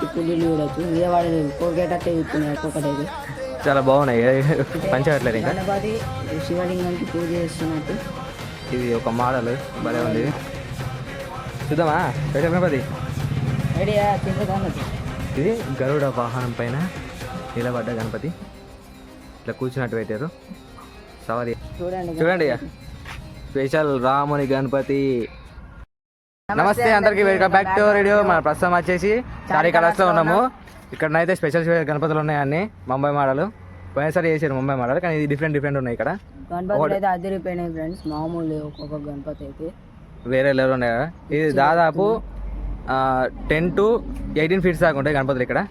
ఇటు పుల్లీలు చూడొచ్చు మీద వాడి కోరికేటట్టే చూస్తున్నాయి ఒక్కొక్కటి. చాలా బాగున్నాయి పంచగట్లేదు ఇంకా. గణపతి శివలింగానికి పూజ చేస్తున్నట్టు. ఇది ఒక మోడల్ భలే ఉంది. చూద్దామా స్పెషల్ గణపతి. రెడీయా తింటే. ఇది గరుడ వాహనం పైన నిలబడ్డ గణపతి. ఇట్లా కూర్చున్నట్టు పెట్టారు. సవారీ చూడండి స్పెషల్ రాముని గణపతి. నమస్తే అందరికి, వెల్కమ్ బ్యాక్ టు రేడియో. మన ప్రస్తుతం వచ్చేసి చారీ కలర్స్లో ఉన్నాము. ఇక్కడనైతే స్పెషల్ గణపతులు ఉన్నాయి అన్ని ముంబై మోడల్. పోయినసారి చేసారు ముంబై మోడల్, కానీ ఇది డిఫరెంట్ ఉన్నాయి. ఇక్కడ గణపతులు అయితే అదిరిపోయినాయి ఫ్రెండ్స్. మామూలు ఒక్కొక్క గణపతి అయితే వేరే లెవెల్ ఉన్నాయి కదా. ఇది దాదాపు 10 to 18 feet దాకా ఉంటాయి గణపతులు. ఇక్కడ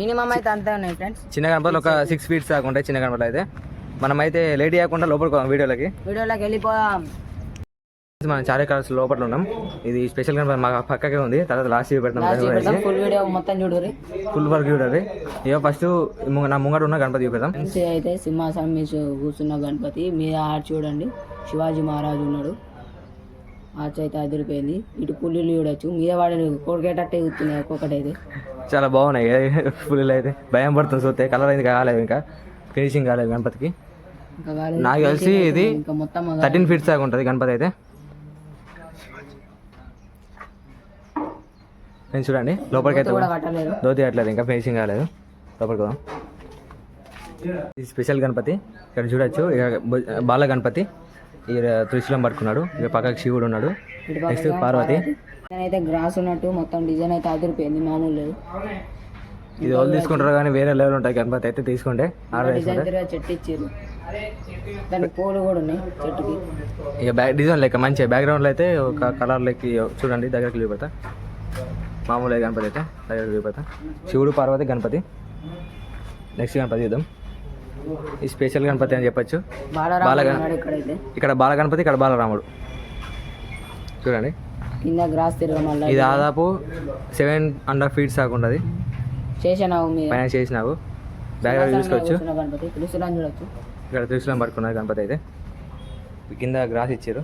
మినిమం అయితే అంతే ఉన్నాయి ఫ్రెండ్స్. చిన్న గణపతులు ఒక 6 feet దాకా ఉంటాయి చిన్న గణపతులు అయితే. మనమైతే లేట్ చేయకుండా లోపలికి పోదాం. వీడియోలోకి వెళ్ళిపోదాం. మనం చారీ కలర్స్ లోపల ఉన్నాం. ఇది స్పెషల్ గణపతి మా పక్కకే ఉంది. తర్వాత లాస్ట్ పెడతాం. ఫుల్ వీడియో మొత్తం చూడరు, ఫుల్ వర్క్ చూడరు. ఇక ఫస్ట్ నా ముంగట ఉన్న గణపతి చూపెడతాం. అయితే సింహాసనం మీద కూర్చున్న గణపతి మీద ఆర్చ్ చూడండి. శివాజీ మహారాజు ఉన్నాడు. ఆర్చ్ అయితే అదిరిపోయింది. ఇటు పుల్లీలు చూడొచ్చు మీద వాడిని కొరికేటట్టే చూస్తున్నాయి ఒక్కొక్కటి అయితే. చాలా బాగున్నాయి పుల్లీలు అయితే. భయం పడుతుంది చూస్తే. కలర్ అయితే కాలేదు, ఇంకా ఫినిషింగ్ కాలేదు గణపతికి. నాకు తెలిసి ఇది 13 feet దాకా ఉంటుంది గణపతి అయితే. నేను చూడండి లోపలికి అయితే దోతి కట్టలేదు, ఇంకా ఫినిషింగ్ కాలేదు. లోపలికి పోదాం. ఇది స్పెషల్ గణపతి. ఇక్కడ చూడొచ్చు. ఇక బాల గణపతి ఇక త్రిశూలం పట్టుకున్నాడు. ఇక పక్కకి శివుడు ఉన్నాడు. నెక్స్ట్ పార్వతి. అయితే గ్రాస్ ఉన్నట్టు మొత్తం డిజైన్ అయితే అదిరిపోయింది. మామూలు లేదు. ఇది వాళ్ళు తీసుకుంటారు కానీ వేరే లెవెల్ ఉంటాయి గణపతి అయితే. తీసుకుంటే చెట్టు ఇచ్చారు, దానికి పూలు కూడా ఉన్నాయి చెట్టుకి. ఇక డిజైన్ లెక్క మంచిగా బ్యాక్గ్రౌండ్లో అయితే ఒక కలర్ లెక్క చూడండి. దగ్గరికి వెళ్ళిపోతా. మామూలుగా గణపతి అయితే దగ్గరికి వెళ్ళిపోతా. శివుడు పార్వతి గణపతి. నెక్స్ట్ గణపతి చూద్దాం. ఈ స్పెషల్ గణపతి అని చెప్పచ్చు. ఇక్కడ బాల గణపతి, ఇక్కడ బాలరాముడు చూడండి. కింద గ్రాస్ తిరగమల్ల. ఇది దాదాపు 7.5 feet దాకా ఉంటుంది. పైన చేసినావు బ్యాక్గ్రౌండ్ చూసుకోవచ్చు. ఇక్కడ త్రిశూలం పట్టుకున్నారు గణపతి అయితే. కింద గ్రాస్ ఇచ్చారు.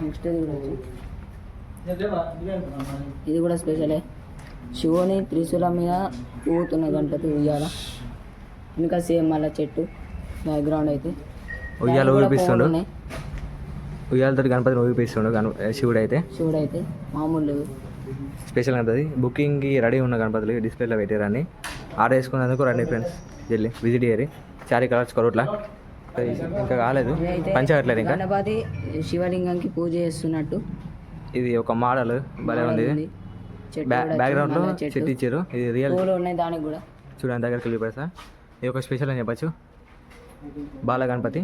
నెక్స్ట్ ఇది కూడా స్పెషలే. శివుని త్రిశూలం మీద ఊగుతున్న గణపతి ఉయ్యాల. ఇంకా సేమ్ మళ్ళీ చెట్టు బ్యాక్గ్రౌండ్ అయితే ఉయ్యాల ఊపిస్తుండు. ఉయ్యాలతో గణపతిని ఊపిస్తుండు శివుడు అయితే మామూలు స్పెషల్ గణపతి. బుకింగ్కి రెడీ ఉన్న గణపతులు డిస్ప్లేలో పెట్టారని ఆర్డర్ చేసుకున్నందుకు రండి ఫ్రెండ్స్. జల్లి విజిట్ చేయరి. చారీ కలర్స్ కొరట్లా ఇంకా కాలేదు, పంచగట్లేదు ఇంకా. గణపతి శివలింగానికి పూజ చేస్తున్నట్టు. ఇది ఒక మోడల్ భలే ఉంది. బ్యాక్గ్రౌండ్ లో చెట్టు ఇచ్చారు. ఇది రియల్ ఉన్నాయి దానికి కూడా చూడండి. దగ్గరికి వెళ్ళిపోతా. ఇది ఒక స్పెషల్ అని చెప్పచ్చు. బాల గణపతి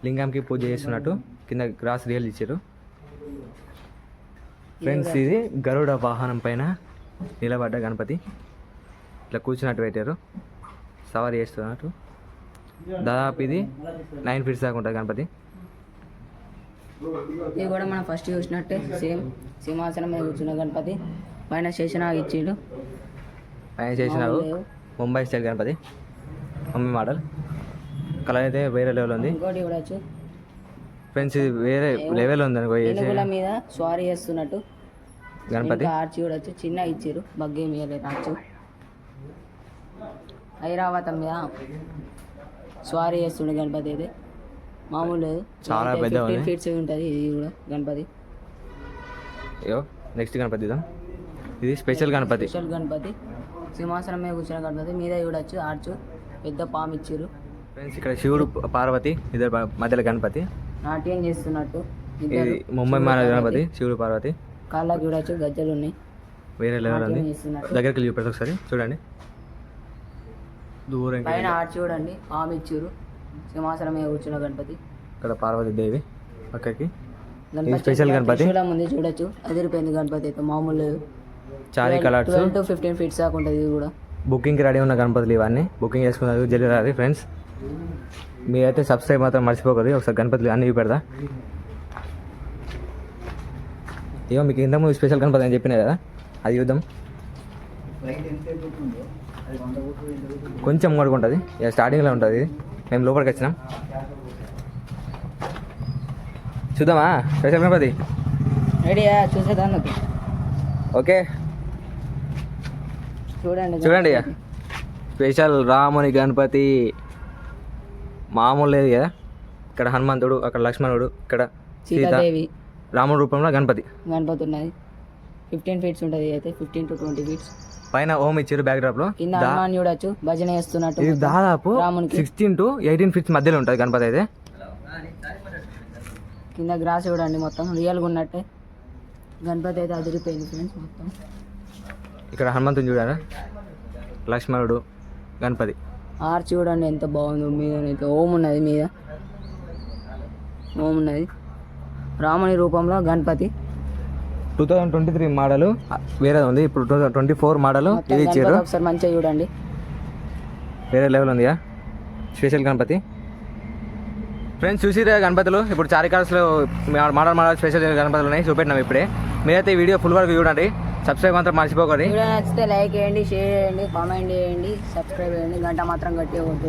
లింగంకి పూజ చేస్తున్నట్టు. కింద గ్రాస్ రియల్ ఇచ్చారు ఫ్రెండ్స్. ఇది గరుడ వాహనం పైన నిలబడ్డ గణపతి. ఇట్లా కూర్చున్నట్టు పెట్టారు. సవారీ చేస్తున్నట్టు. దాదాపు ఇది 9 feet దాకా ఉంటుంది గణపతి. ఇది కూడా మనం ఫస్ట్ చూసినట్టే సేమ్ సింహాసనం మీద కూర్చున్న గణపతి. పైన శేషనాగ్ ఇచ్చిండు. పైన Sheshnag Mumbai style Ganpati. Mumbai model. Colour అయితే వేరే లెవెల్ ఉంది. ఇంకోటి చూడొచ్చు ఫ్రెండ్స్. ఇది వేరే లెవెల్ ఉంది అనుకో. ఏనుగుల మీద స్వారీ చేస్తున్నట్టు గణపతి. ఆర్చ్ చూడొచ్చు. చిన్న ఇచ్చారు, బగ్గే మీద ఆర్చ్. ఐరావతం మీద స్వారీ చేస్తుండే గణపతి అయితే. మామూలు చాలా పెద్ద 15 feet ఉంటుంది ఇది కూడా గణపతి. నెక్స్ట్ గణపతి ఇద్దాం. ఇది స్పెషల్ గణపతి. సింహాసనం మీద కూర్చున్న గణపతి. మీద చూడొచ్చు ఆర్చ్, పెద్ద పాము ఇచ్చారు ఫ్రెండ్స్. ఇక్కడ శివుడు పార్వతి ఇద్దరు మధ్యలో గణపతి నాట్యం చేస్తున్నట్టు. ఇది ముంబై మహారాజ గణపతి. శివుడు పార్వతి. కాళ్ళకి చూడొచ్చు గజ్జలు ఉన్నాయి. వేరే లెవెల్ ఉంది. దగ్గరికి చూపెడతా ఒకసారి చూడండి. దూరం పైన ఆర్చ్ చూడండి, పాము ఇచ్చారు. సింహాసనం మీద కూర్చున్న గణపతి. ఇక్కడ పార్వతి దేవి పక్కకి. స్పెషల్ గణపతి ముందు చూడొచ్చు. అదిరిపోయింది గణపతి అయితే. మామూలు చారీ కలర్స్ 12 to 15 feet దాకా ఉంటుంది. ఇది కూడా బుకింగ్కి రెడీ ఉన్న గణపతులు ఇవన్నీ. బుకింగ్ చేసుకున్నారు జల్లి రాదు ఫ్రెండ్స్. మీరైతే సబ్స్క్రైబ్ మాత్రం మర్చిపోకూడదు. ఒకసారి గణపతులు అన్ని చూపెడతా. ఏమో మీకు ఇంతకుముందు స్పెషల్ గణపతి అని చెప్పినా కదా, అది చూద్దాం. కొంచెం కొడుకుంటుంది. ఇక స్టార్టింగ్లో ఉంటుంది. మేము లోపలికి వచ్చినాం. చూద్దామా స్పెషల్ గణపతి. రెడీయా చూసేదాన్ని. ఓకే చూడండి ఇక స్పెషల్ రాముని గణపతి మామూలు లేదు కదా. ఇక్కడ హనుమంతుడు, అక్కడ లక్ష్మణుడు, ఇక్కడ సీత, సీతాదేవి రాముడి రూపంలో గణపతి గణపతి ఉన్నది. 15 ఫీట్స్ ఉంటుంది అయితే 15 to 20 ఫీట్స్. పైన ఓం ఇచ్చారు బ్యాక్ డ్రాప్ లో. కింద హనుమాన్ చూడొచ్చు భజన చేస్తున్నట్టు. ఇది దాదాపు రామునికి 16 to 18 ఫీట్స్ మధ్యలో ఉంటుంది గణపతి అయితే. కింద గ్రాస్ చూడండి మొత్తం రియల్గా ఉన్నట్టే. గణపతి అయితే అదిరిపోయింది ఫ్రెండ్స్ మొత్తం. ఇక్కడ హనుమంతుని చూడారా, లక్ష్మణుడు, గణపతి. ఆర్చ్ చూడండి ఎంత బాగుందో. మీద ఓం ఉన్నది, మీద ఓం ఉన్నది. రాముని రూపంలో గణపతి. 2023 మోడల్ వేరే ఉంది, ఇప్పుడు 2024 మోడల్ మొత్తం ఇది ఇచ్చారు. గణపతి ఒకసారి మంచిగా చూడండి. వేరే లెవెల్ ఉంది స్పెషల్ గణపతి. ఫ్రెండ్స్ చూసిరే గణపతులు. ఇప్పుడు చారికార్స్లో మోడల్ స్పెషల్ గణపతులు ఉన్నాయి, చూపెట్టినాం ఇప్పుడే. మీరైతే ఈ వీడియో ఫుల్ వరకు చూడండి. సబ్స్క్రైబ్ మాత్రం మర్చిపోకండి. వీడియో నచ్చితే లైక్ చేయండి, షేర్ చేయండి, కామెంట్ చేయండి, సబ్స్క్రైబ్ చేయండి. గంట మాత్రం గట్టిగా కొట్టు.